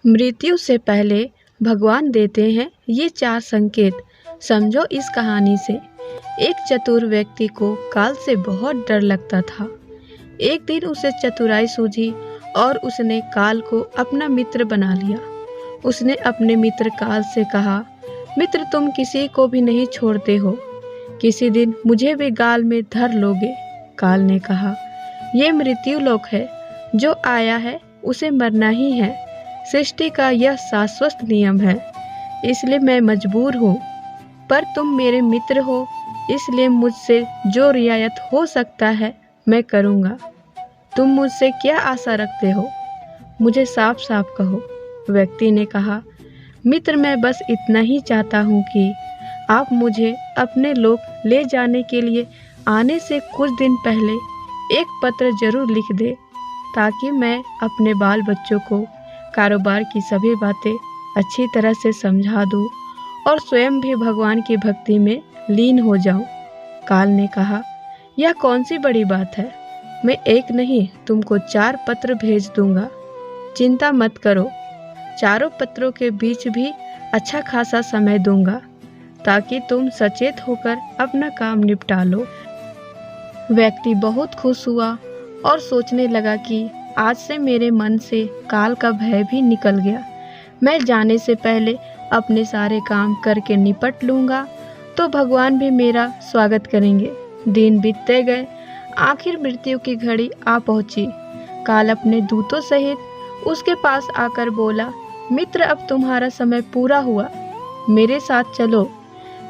मृत्यु से पहले भगवान देते हैं ये 4 संकेत। समझो इस कहानी से। एक चतुर व्यक्ति को काल से बहुत डर लगता था। एक दिन उसे चतुराई सूझी और उसने काल को अपना मित्र बना लिया। उसने अपने मित्र काल से कहा, मित्र तुम किसी को भी नहीं छोड़ते हो, किसी दिन मुझे भी गाल में धर लोगे। काल ने कहा, ये मृत्यु लोक है, जो आया है उसे मरना ही है। सृष्टि का यह शाश्वत नियम है, इसलिए मैं मजबूर हूँ। पर तुम मेरे मित्र हो, इसलिए मुझसे जो रियायत हो सकता है मैं करूँगा। तुम मुझसे क्या आशा रखते हो, मुझे साफ साफ कहो। व्यक्ति ने कहा, मित्र मैं बस इतना ही चाहता हूँ कि आप मुझे अपने लोक ले जाने के लिए आने से कुछ दिन पहले एक पत्र जरूर लिख दे, ताकि मैं अपने बाल बच्चों को कारोबार की सभी बातें अच्छी तरह से समझा दूँ और स्वयं भी भगवान की भक्ति में लीन हो जाऊं। काल ने कहा, यह कौन सी बड़ी बात है, मैं एक नहीं तुमको 4 पत्र भेज दूंगा। चिंता मत करो, चारों पत्रों के बीच भी अच्छा खासा समय दूंगा, ताकि तुम सचेत होकर अपना काम निपटा लो। व्यक्ति बहुत खुश हुआ और सोचने लगा कि आज से मेरे मन से काल का भय भी निकल गया। मैं जाने से पहले अपने सारे काम करके निपट लूँगा, तो भगवान भी मेरा स्वागत करेंगे। दिन बीतते गए, आखिर मृत्यु की घड़ी आ पहुँची। काल अपने दूतों सहित उसके पास आकर बोला, मित्र अब तुम्हारा समय पूरा हुआ, मेरे साथ चलो।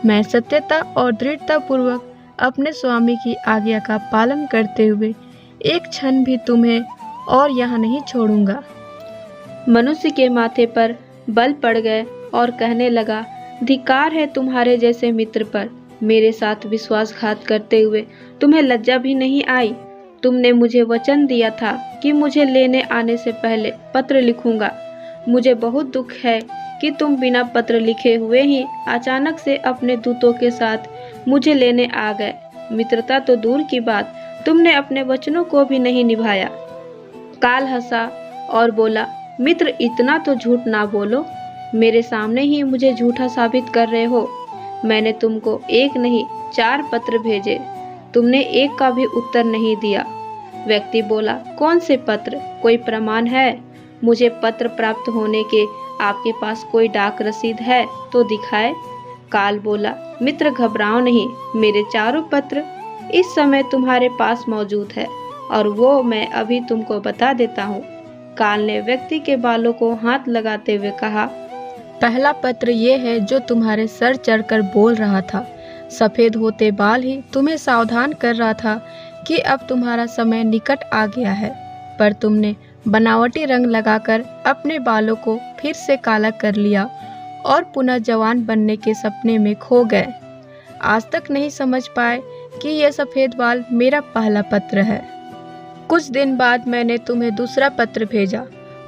मैं सत्यता और दृढ़ता पूर्वक अपने स्वामी की आज्ञा का पालन करते हुए एक क्षण भी तुम्हें और यहाँ नहीं छोड़ूंगा। मनुष्य के माथे पर बल पड़ गए और कहने लगा, धिक्कार है तुम्हारे जैसे मित्र पर। मेरे साथ विश्वासघात करते हुए तुम्हें लज्जा भी नहीं आई। तुमने मुझे वचन दिया था कि मुझे लेने आने से पहले पत्र लिखूंगा। मुझे बहुत दुख है कि तुम बिना पत्र लिखे हुए ही अचानक से अपने दूतों के साथ मुझे लेने आ गए। मित्रता तो दूर की बात, तुमने अपने वचनों को भी नहीं निभाया। काल हंसा और बोला, मित्र इतना तो झूठ ना बोलो, मेरे सामने ही मुझे झूठा साबित कर रहे हो। मैंने तुमको 1 नहीं 4 पत्र भेजे, तुमने एक का भी उत्तर नहीं दिया। व्यक्ति बोला, कौन से पत्र, कोई प्रमाण है? मुझे पत्र प्राप्त होने के आपके पास कोई डाक रसीद है तो दिखाए। काल बोला, मित्र घबराओ नहीं, मेरे 4 पत्र इस समय तुम्हारे पास मौजूद है और वो मैं अभी तुमको बता देता हूँ। काल ने व्यक्ति के बालों को हाथ लगाते हुए कहा, पहला पत्र ये है जो तुम्हारे सर चढ़कर बोल रहा था। सफ़ेद होते बाल ही तुम्हें सावधान कर रहा था कि अब तुम्हारा समय निकट आ गया है, पर तुमने बनावटी रंग लगाकर अपने बालों को फिर से काला कर लिया और पुनः जवान बनने के सपने में खो गए। आज तक नहीं समझ पाए कि यह सफ़ेद बाल मेरा पहला पत्र है। कुछ दिन बाद मैंने तुम्हें दूसरा पत्र भेजा,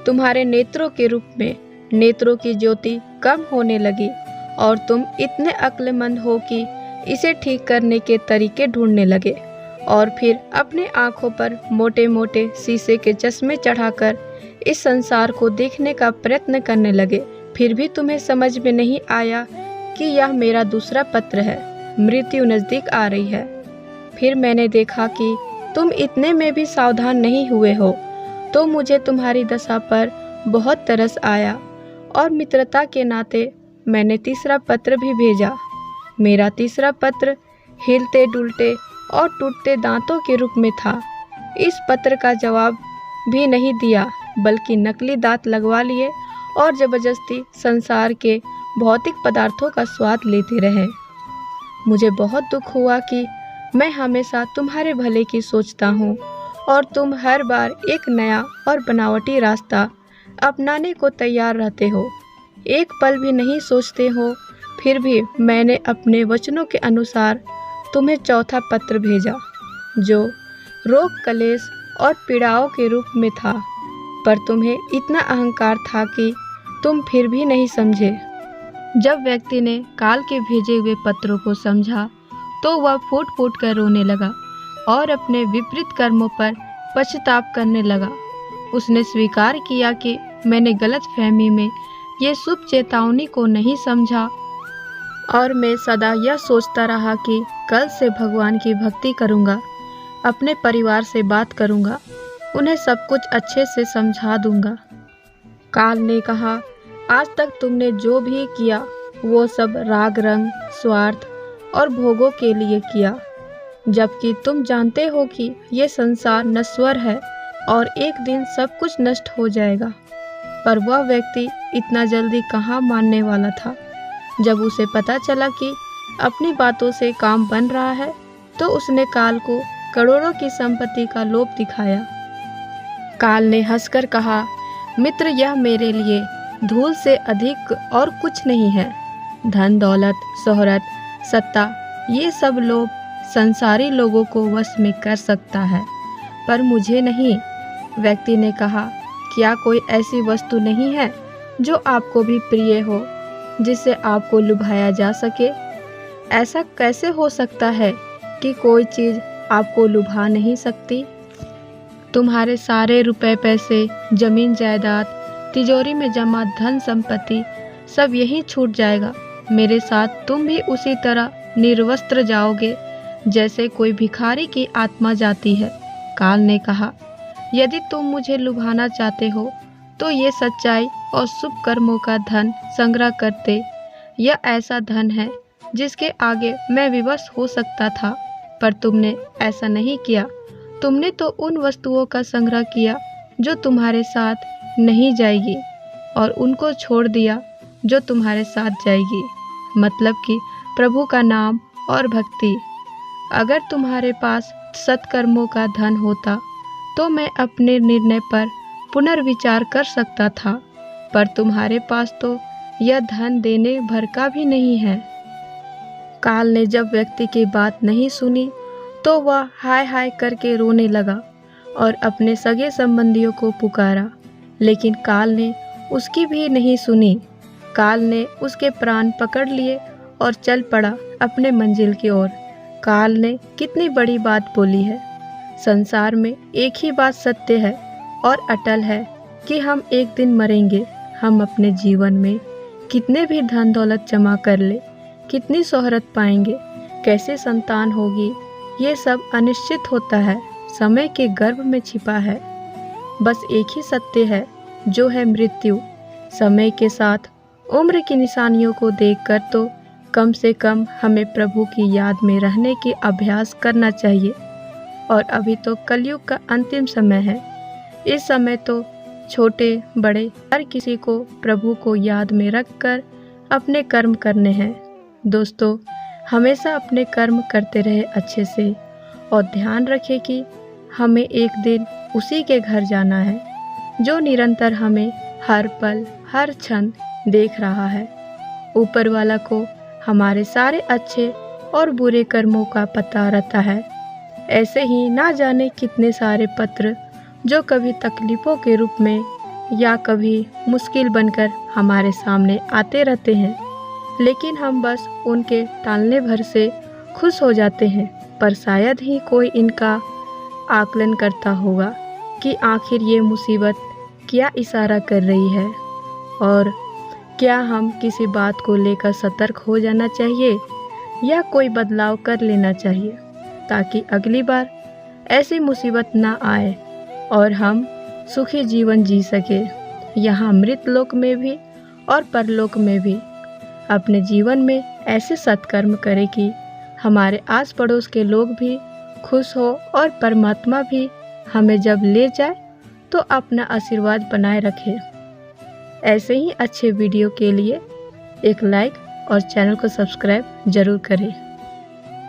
तुम्हारे नेत्रों के रूप में। नेत्रों की ज्योति कम होने लगी और तुम इतने अक्लमंद हो कि इसे ठीक करने के तरीके ढूंढने लगे और फिर अपने आँखों पर मोटे मोटे शीशे के चश्मे चढ़ाकर इस संसार को देखने का प्रयत्न करने लगे। फिर भी तुम्हें समझ में नहीं आया कि यह मेरा दूसरा पत्र है। मृत्यु नज़दीक आ रही है। फिर मैंने देखा कि तुम इतने में भी सावधान नहीं हुए हो, तो मुझे तुम्हारी दशा पर बहुत तरस आया और मित्रता के नाते मैंने तीसरा पत्र भी भेजा। मेरा तीसरा पत्र हिलते डुलते और टूटते दांतों के रूप में था। इस पत्र का जवाब भी नहीं दिया, बल्कि नकली दांत लगवा लिए और जबरदस्ती संसार के भौतिक पदार्थों का स्वाद लेते रहे। मुझे बहुत दुख हुआ कि मैं हमेशा तुम्हारे भले की सोचता हूँ और तुम हर बार एक नया और बनावटी रास्ता अपनाने को तैयार रहते हो, एक पल भी नहीं सोचते हो। फिर भी मैंने अपने वचनों के अनुसार तुम्हें चौथा पत्र भेजा, जो रोग क्लेश और पीड़ाओं के रूप में था, पर तुम्हें इतना अहंकार था कि तुम फिर भी नहीं समझे। जब व्यक्ति ने काल के भेजे हुए पत्रों को समझा, तो वह फूट फूट कर रोने लगा और अपने विपरीत कर्मों पर पश्चाताप करने लगा। उसने स्वीकार किया कि मैंने गलतफहमी में ये शुभ चेतावनी को नहीं समझा और मैं सदा यह सोचता रहा कि कल से भगवान की भक्ति करूँगा, अपने परिवार से बात करूँगा, उन्हें सब कुछ अच्छे से समझा दूँगा। काल ने कहा, आज तक तुमने जो भी किया वो सब राग रंग, स्वार्थ और भोगों के लिए किया, जबकि तुम जानते हो कि ये संसार नश्वर है और एक दिन सब कुछ नष्ट हो जाएगा। पर वह व्यक्ति इतना जल्दी कहाँ मानने वाला था। जब उसे पता चला कि अपनी बातों से काम बन रहा है तो उसने काल को करोड़ों की संपत्ति का लोभ दिखाया। काल ने हंसकर कहा, मित्र, यह मेरे लिए धूल से अधिक और कुछ नहीं है। धन दौलत, शोहरत, सत्ता, ये सब लोभ संसारी लोगों को वश में कर सकता है, पर मुझे नहीं। व्यक्ति ने कहा, क्या कोई ऐसी वस्तु नहीं है जो आपको भी प्रिय हो, जिसे आपको लुभाया जा सके? ऐसा कैसे हो सकता है कि कोई चीज़ आपको लुभा नहीं सकती? तुम्हारे सारे रुपए पैसे, जमीन जायदाद, तिजोरी में जमा धन संपत्ति सब यहीं छूट जाएगा। मेरे साथ तुम भी उसी तरह निर्वस्त्र जाओगे जैसे कोई भिखारी की आत्मा जाती है। काल ने कहा, यदि तुम मुझे लुभाना चाहते हो तो ये सच्चाई और शुभ कर्मों का धन संग्रह करते। यह ऐसा धन है जिसके आगे मैं विवश हो सकता था, पर तुमने ऐसा नहीं किया। तुमने तो उन वस्तुओं का संग्रह किया जो तुम्हारे साथ नहीं जाएगी और उनको छोड़ दिया जो तुम्हारे साथ जाएगी, मतलब कि प्रभु का नाम और भक्ति। अगर तुम्हारे पास सत्कर्मों का धन होता तो मैं अपने निर्णय पर पुनर्विचार कर सकता था, पर तुम्हारे पास तो यह धन देने भर का भी नहीं है। काल ने जब व्यक्ति की बात नहीं सुनी तो वह हाय हाय करके रोने लगा और अपने सगे संबंधियों को पुकारा, लेकिन काल ने उसकी भी नहीं सुनी। काल ने उसके प्राण पकड़ लिए और चल पड़ा अपने मंजिल की ओर। काल ने कितनी बड़ी बात बोली है। संसार में एक ही बात सत्य है और अटल है कि हम एक दिन मरेंगे। हम अपने जीवन में कितने भी धन दौलत जमा कर ले, कितनी शोहरत पाएंगे, कैसे संतान होगी, ये सब अनिश्चित होता है, समय के गर्भ में छिपा है। बस एक ही सत्य है, जो है मृत्यु। समय के साथ उम्र की निशानियों को देखकर तो कम से कम हमें प्रभु की याद में रहने की अभ्यास करना चाहिए। और अभी तो कलयुग का अंतिम समय है। इस समय तो छोटे बड़े हर किसी को प्रभु को याद में रखकर अपने कर्म करने हैं। दोस्तों, हमेशा अपने कर्म करते रहे अच्छे से और ध्यान रखें कि हमें एक दिन उसी के घर जाना है जो निरंतर हमें हर पल हर क्षण देख रहा है। ऊपर वाला को हमारे सारे अच्छे और बुरे कर्मों का पता रहता है। ऐसे ही ना जाने कितने सारे पत्र जो कभी तकलीफ़ों के रूप में या कभी मुश्किल बनकर हमारे सामने आते रहते हैं, लेकिन हम बस उनके टालने भर से खुश हो जाते हैं। पर शायद ही कोई इनका आकलन करता होगा कि आखिर ये मुसीबत क्या इशारा कर रही है और क्या हम किसी बात को लेकर सतर्क हो जाना चाहिए या कोई बदलाव कर लेना चाहिए, ताकि अगली बार ऐसी मुसीबत ना आए और हम सुखी जीवन जी सके, यहाँ मृत लोक में भी और परलोक में भी। अपने जीवन में ऐसे सत्कर्म करें कि हमारे आस पड़ोस के लोग भी खुश हो और परमात्मा भी हमें जब ले जाए तो अपना आशीर्वाद बनाए रखे। ऐसे ही अच्छे वीडियो के लिए एक लाइक और चैनल को सब्सक्राइब जरूर करें।